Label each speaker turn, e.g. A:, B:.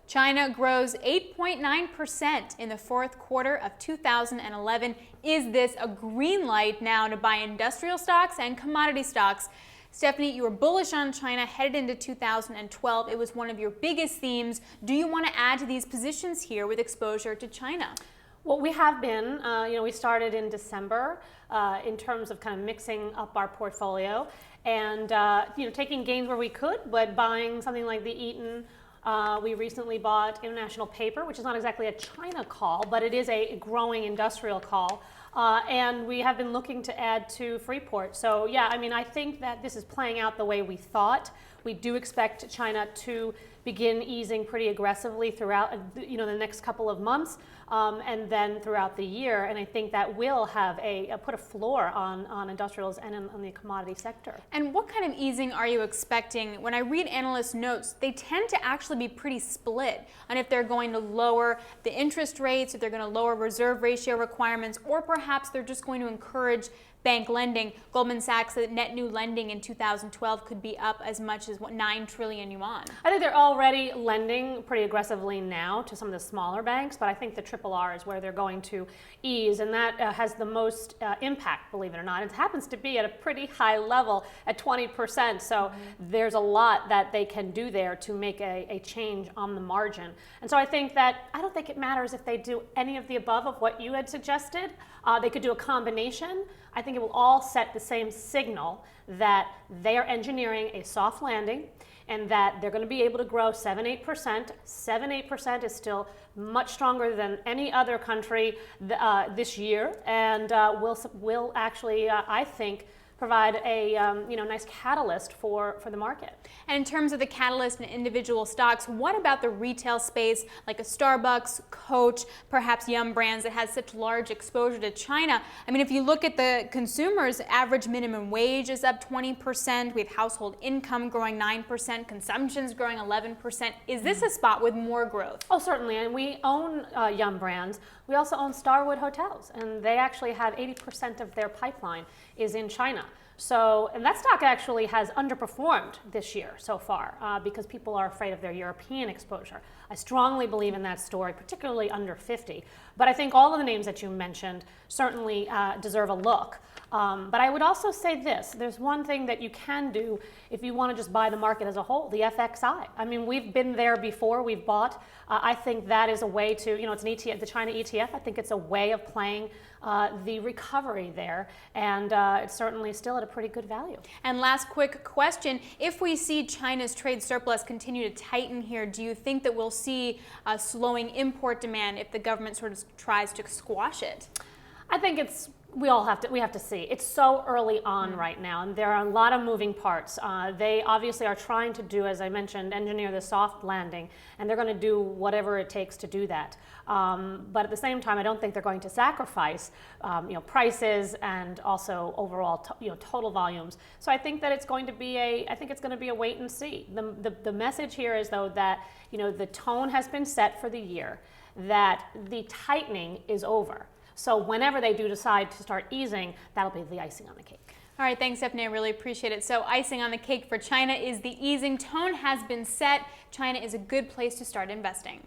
A: China grows 8.9% in the fourth quarter of 2011. Is this a green light now to buy industrial stocks and commodity stocks? Stephanie, you were bullish on China headed into 2012. It was one of your biggest themes. Do you want to add to these positions here with exposure to China?
B: Well, we have been. We started in December in terms of kind of mixing up our portfolio and taking gains where we could, but buying something like the Eaton. We recently bought International Paper, which is not exactly a China call, but it is a growing industrial call. And we have been looking to add to Freeport. So yeah, I think that this is playing out the way we thought. We do expect China to begin easing pretty aggressively throughout the next couple of months, and then throughout the year. And I think that will have put a floor on industrials and on the commodity sector.
A: And what kind of easing are you expecting? When I read analyst notes, they tend to actually be pretty split on if they're going to lower the interest rates, if they're going to lower reserve ratio requirements, or perhaps they're just going to encourage bank lending. Goldman Sachs said that net new lending in 2012 could be up as much as 9 trillion yuan.
B: I think they're already lending pretty aggressively now to some of the smaller banks, but I think the RRR is where they're going to ease, and that has the most impact, believe it or not. It happens to be at a pretty high level at 20%, so there's a lot that they can do there to make a change on the margin. And so I don't think it matters if they do any of the above of what you had suggested. They could do a combination. I think it will all set the same signal that they are engineering a soft landing and that they're going to be able to grow 7-8%. 7-8% is still much stronger than any other country this year, and will actually, I think, provide a nice catalyst for the market.
A: And in terms of the catalyst in individual stocks, what about the retail space like a Starbucks, Coach, perhaps Yum Brands that has such large exposure to China? If you look at the consumers, average minimum wage is up 20%. We have household income growing 9%, consumption's growing 11%. Is this a spot with more growth?
B: Oh, certainly. And we own Yum Brands. We also own Starwood Hotels, and they actually have 80% of their pipeline is in China. So, and that stock actually has underperformed this year so far because people are afraid of their European exposure. I strongly believe in that story, particularly under 50. But I think all of the names that you mentioned certainly deserve a look. But I would also say this, there's one thing that you can do if you want to just buy the market as a whole, the FXI. We've been there before, we've bought. I think that is a way to, it's an ETF, the China ETF. I think it's a way of playing the recovery there, and it's certainly still at a pretty good value.
A: And last quick question, if we see China's trade surplus continue to tighten here, do you think that we'll see a slowing import demand if the government sort of tries to squash it?
B: I think we have to see. It's so early on right now, and there are a lot of moving parts. They obviously are trying to do, as I mentioned, engineer the soft landing, and they're going to do whatever it takes to do that. But at the same time, I don't think they're going to sacrifice, prices and also overall, total volumes. So I think that it's going to be a wait and see. The message here is though that the tone has been set for the year, that the tightening is over. So whenever they do decide to start easing, that'll be the icing on the cake.
A: All right, thanks, Stephanie. I really appreciate it. So icing on the cake for China is the easing. Tone has been set. China is a good place to start investing.